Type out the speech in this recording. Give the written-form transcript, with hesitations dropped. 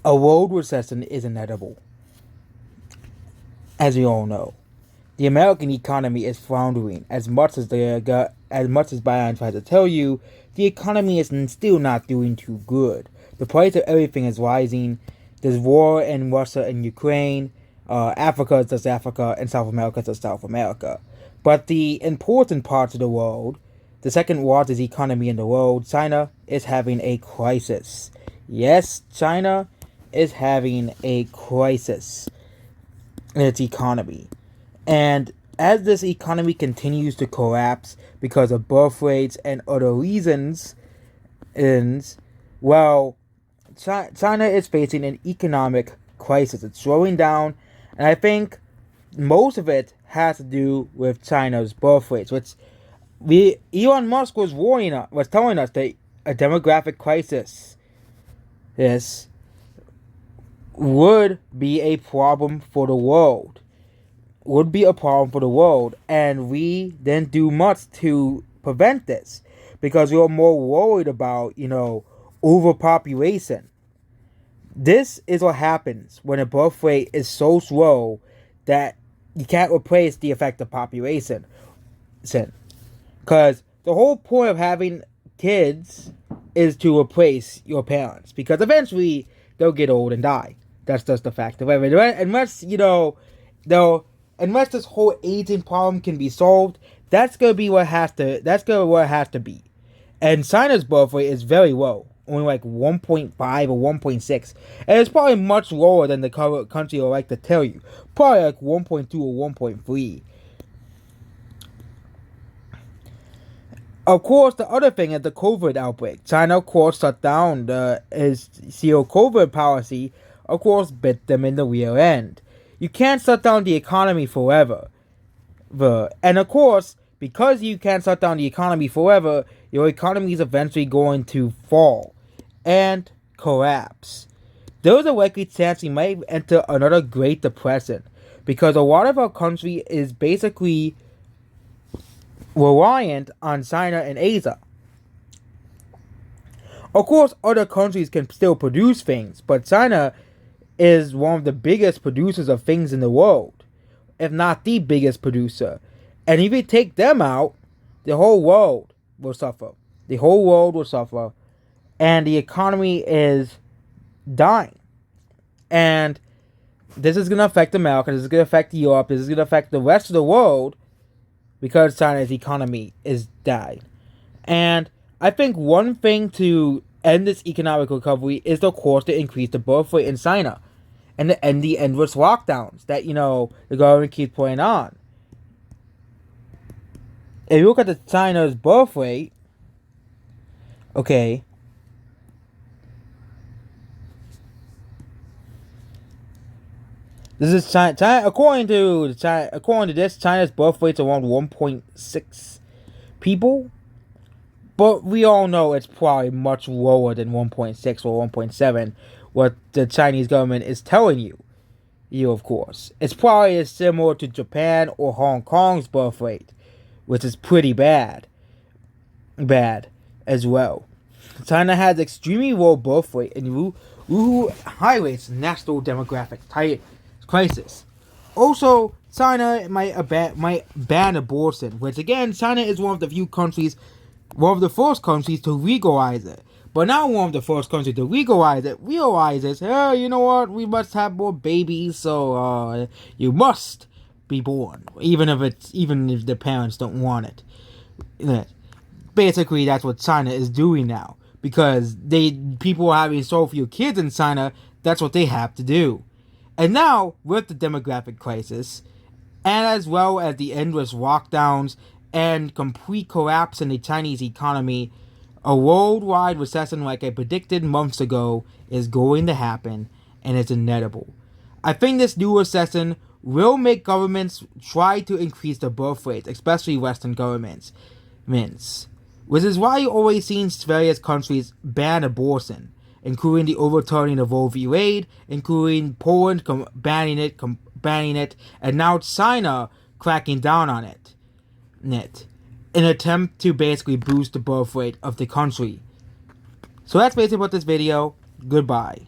A world recession is inevitable, as we all know. The American economy is floundering. As much as Biden tries to tell you, the economy is still not doing too good. The price of everything is rising. There's war in Russia and Ukraine. Africa is just Africa, and South America is just South America. But the important parts of the world, the second largest economy in the world, China, is having a crisis. Yes, China is having a crisis in its economy. And as this economy continues to collapse because of birth rates and other reasons, well, China is facing an economic crisis. It's slowing down, and I think most of it has to do with China's birth rates, which Elon Musk was telling us that a demographic crisis, this would be a problem for the world. And we didn't do much to prevent this because we were more worried about, overpopulation. This is what happens when a birth rate is so slow that you can't replace the effective population. Because the whole point of having kids is to replace your parents, because eventually they'll get old and die. That's just the fact of it. Unless this whole aging problem can be solved, that's gonna be what it has to be. And China's birth rate is very low, only like 1.5 or 1.6, and it's probably much lower than the current country would like to tell you. Probably like 1.2 or 1.3. Of course, the other thing is the COVID outbreak. China, of course, shut down its zero COVID policy. Of course, bit them in the rear end. You can't shut down the economy forever. And of course, because you can't shut down the economy forever, your economy is eventually going to fall and collapse. There's a likely chance we might enter another Great Depression, because a lot of our country is basically reliant on China and Asia. Of course, other countries can still produce things, but China is one of the biggest producers of things in the world, if not the biggest producer. And if you take them out, the whole world will suffer. The whole world will suffer, and the economy is dying. And this is going to affect America, this is going to affect Europe, this is going to affect the rest of the world, because China's economy is dying. And I think one thing to end this economic recovery is, of course, to increase the birth rate in China and to end the endless lockdowns that, the government keeps putting on. If you look at the China's birth rate, okay, this is China. According to this, China's birth rate's around 1.6 people. But we all know it's probably much lower than 1.6 or 1.7, what the Chinese government is telling you. Of course. It's probably as similar to Japan or Hong Kong's birth rate, which is pretty bad. Bad as well. China has extremely low birth rate and highlights national demographic crisis. Also, China might ban abortion, which again, China is one of the first countries to legalize it. But now one of the first countries to legalize it realizes, hey, you know what, we must have more babies, so you must be born, even if the parents don't want it. Basically, that's what China is doing now, because people are having so few kids in China. That's what they have to do. And now, with the demographic crisis, and as well as the endless lockdowns and complete collapse in the Chinese economy, a worldwide recession like I predicted months ago is going to happen, and it's inevitable. I think this new recession will make governments try to increase the birth rates, especially Western governments, which is why you always seen various countries ban abortion, including the overturning of Roe v. Wade, including Poland banning it, and now China cracking down on it. In an attempt to basically boost the birth rate of the country. So that's basically what this video. Goodbye.